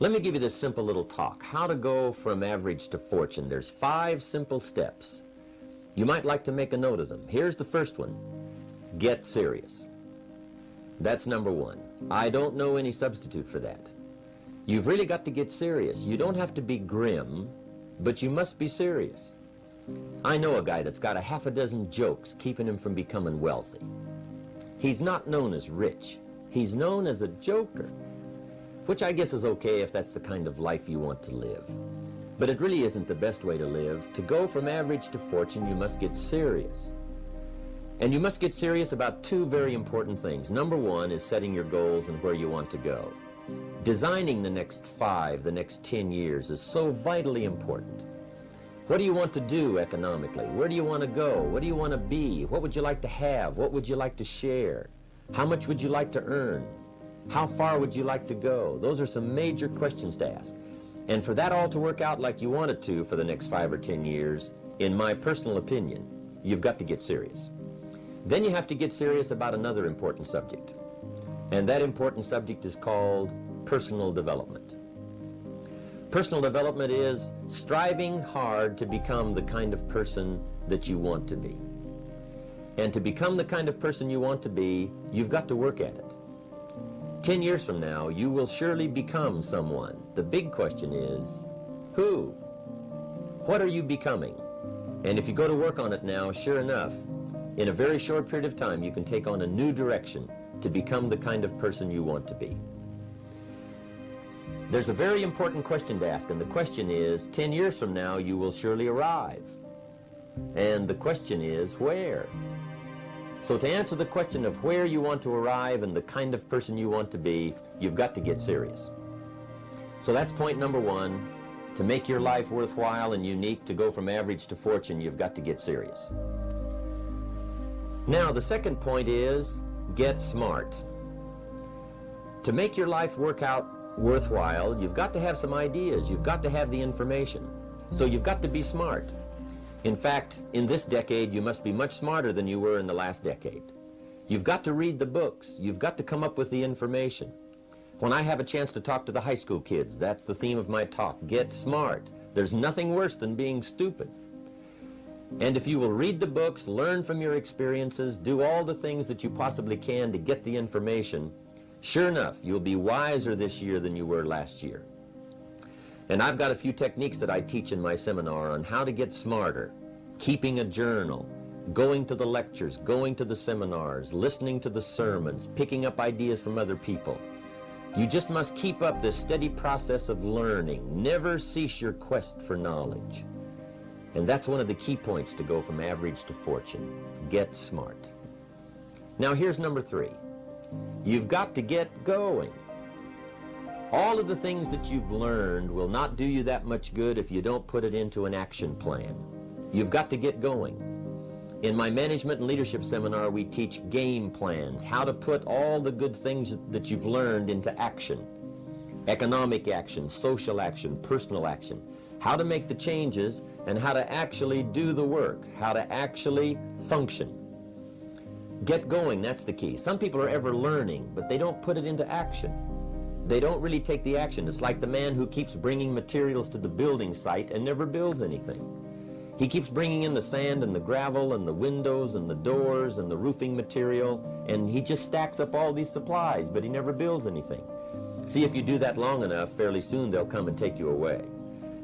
Let me give you this simple little talk, how to go from average to fortune. There's 5 simple steps. You might like to make a note of them. Here's the first one. Get serious. That's number 1. I don't know any substitute for that. You've really got to get serious. You don't have to be grim, but you must be serious. I know a guy that's got a half a dozen jokes keeping him from becoming wealthy. He's not known as rich. He's known as a joker, which I guess is okay if that's the kind of life you want to live. But it really isn't the best way to live. To go from average to fortune, you must get serious. And you must get serious about 2 very important things. Number 1 is setting your goals and where you want to go. Designing the next 5, the next 10 years is so vitally important. What do you want to do economically? Where do you want to go? What do you want to be? What would you like to have? What would you like to share? How much would you like to earn? How far would you like to go? Those are some major questions to ask. And for that all to work out like you want it to for the next 5 or 10 years, in my personal opinion, you've got to get serious. Then you have to get serious about another important subject. And that important subject is called personal development. Personal development is striving hard to become the kind of person that you want to be. And to become the kind of person you want to be, you've got to work at it. 10 years from now, you will surely become someone. The big question is, who? What are you becoming? And if you go to work on it now, sure enough, in a very short period of time, you can take on a new direction to become the kind of person you want to be. There's a very important question to ask, and the question is, 10 years from now, you will surely arrive. And the question is, where? So to answer the question of where you want to arrive and the kind of person you want to be, you've got to get serious. So that's point number 1. To make your life worthwhile and unique, to go from average to fortune, you've got to get serious. Now, the second point is, get smart. To make your life work out worthwhile, you've got to have some ideas. You've got to have the information. So you've got to be smart. In fact, in this decade, you must be much smarter than you were in the last decade. You've got to read the books. You've got to come up with the information. When I have a chance to talk to the high school kids, that's the theme of my talk. Get smart. There's nothing worse than being stupid. And if you will read the books, learn from your experiences, do all the things that you possibly can to get the information, sure enough, you'll be wiser this year than you were last year. And I've got a few techniques that I teach in my seminar on how to get smarter, keeping a journal, going to the lectures, going to the seminars, listening to the sermons, picking up ideas from other people. You just must keep up this steady process of learning. Never cease your quest for knowledge. And that's one of the key points to go from average to fortune. Get smart. Now here's number 3. You've got to get going. All of the things that you've learned will not do you that much good if you don't put it into an action plan. You've got to get going. In my management and leadership seminar, we teach game plans, how to put all the good things that you've learned into action. Economic action, social action, personal action. How to make the changes and how to actually do the work, how to actually function. Get going, that's the key. Some people are ever learning, but they don't put it into action. They don't really take the action. It's like the man who keeps bringing materials to the building site and never builds anything. He keeps bringing in the sand and the gravel and the windows and the doors and the roofing material, and he just stacks up all these supplies, but he never builds anything. See, if you do that long enough, fairly soon they'll come and take you away.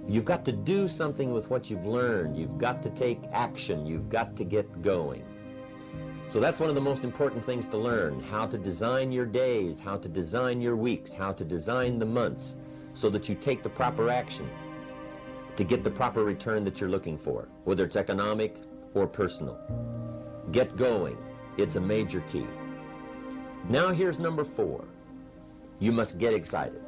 You've got to do something with what you've learned. You've got to take action. You've got to get going. So that's one of the most important things to learn, how to design your days, how to design your weeks, how to design the months so that you take the proper action to get the proper return that you're looking for, whether it's economic or personal. Get going. It's a major key. Now here's number 4. You must get excited.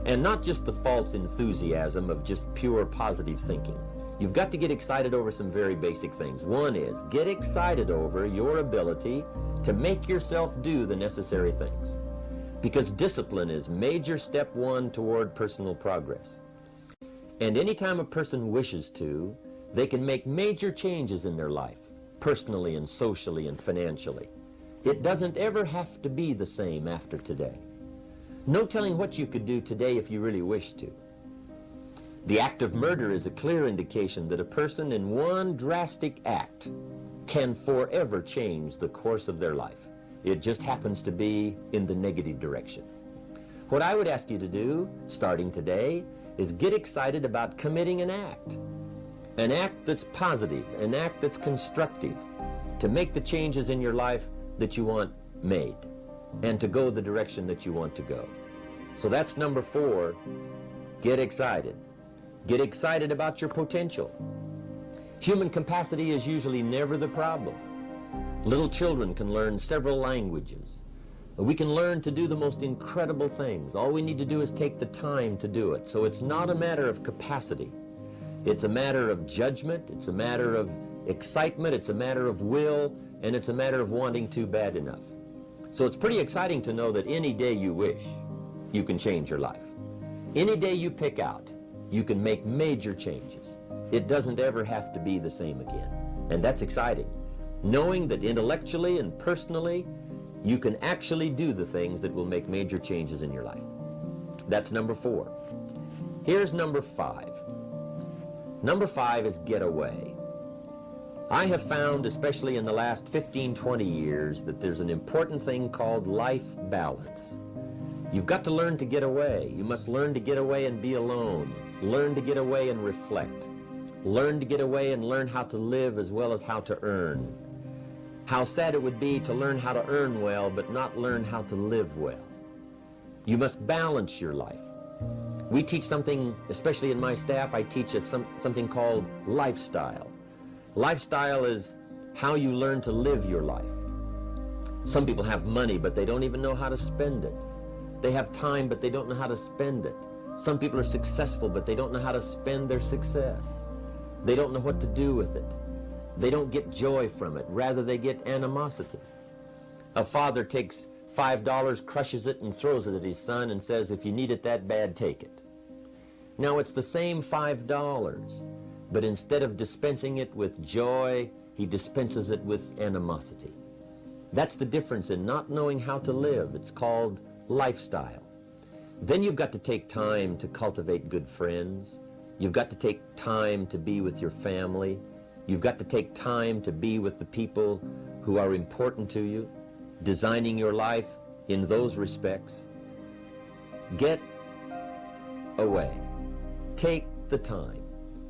And not just the false enthusiasm of just pure positive thinking. You've got to get excited over some very basic things. One is, get excited over your ability to make yourself do the necessary things. Because discipline is major step 1 toward personal progress. And anytime a person wishes to, they can make major changes in their life, personally and socially and financially. It doesn't ever have to be the same after today. No telling what you could do today if you really wished to. The act of murder is a clear indication that a person in one drastic act can forever change the course of their life. It just happens to be in the negative direction. What I would ask you to do, starting today, is get excited about committing an act that's positive, an act that's constructive, to make the changes in your life that you want made, and to go the direction that you want to go. So that's number 4, get excited. Get excited about your potential. Human capacity is usually never the problem. Little children can learn several languages. We can learn to do the most incredible things. All we need to do is take the time to do it. So it's not a matter of capacity. It's a matter of judgment. It's a matter of excitement. It's a matter of will. And it's a matter of wanting to bad enough. So it's pretty exciting to know that any day you wish, you can change your life. Any day you pick out, you can make major changes. It doesn't ever have to be the same again. And that's exciting. Knowing that intellectually and personally, you can actually do the things that will make major changes in your life. That's number 4. Here's number 5. Number 5 is get away. I have found, especially in the last 15, 20 years, that there's an important thing called life balance. You've got to learn to get away. You must learn to get away and be alone. Learn to get away and reflect. Learn to get away and learn how to live as well as how to earn. How sad it would be to learn how to earn well but not learn how to live well. You must balance your life. We teach something, especially in my staff, I teach something called lifestyle. Lifestyle is how you learn to live your life. Some people have money but they don't even know how to spend it. They have time but they don't know how to spend it. Some people are successful but they don't know how to spend their success. They don't know what to do with it. They don't get joy from it. Rather, they get animosity. A father takes $5, crushes it, and throws it at his son and says, if you need it that bad, take it. Now, it's the same $5, but instead of dispensing it with joy, he dispenses it with animosity. That's the difference in not knowing how to live. It's called lifestyle. Then you've got to take time to cultivate good friends. You've got to take time to be with your family. You've got to take time to be with the people who are important to you, designing your life in those respects. Get away. Take the time.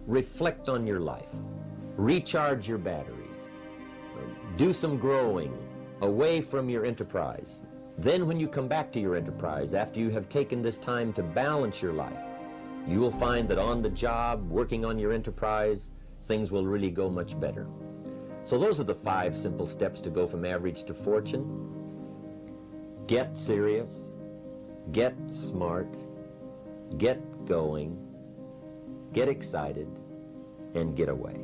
Reflect on your life. Recharge your batteries. Do some growing away from your enterprise. Then when you come back to your enterprise, after you have taken this time to balance your life, you will find that on the job, working on your enterprise, things will really go much better. So those are the 5 simple steps to go from average to fortune. Get serious, get smart, get going, get excited, and get away.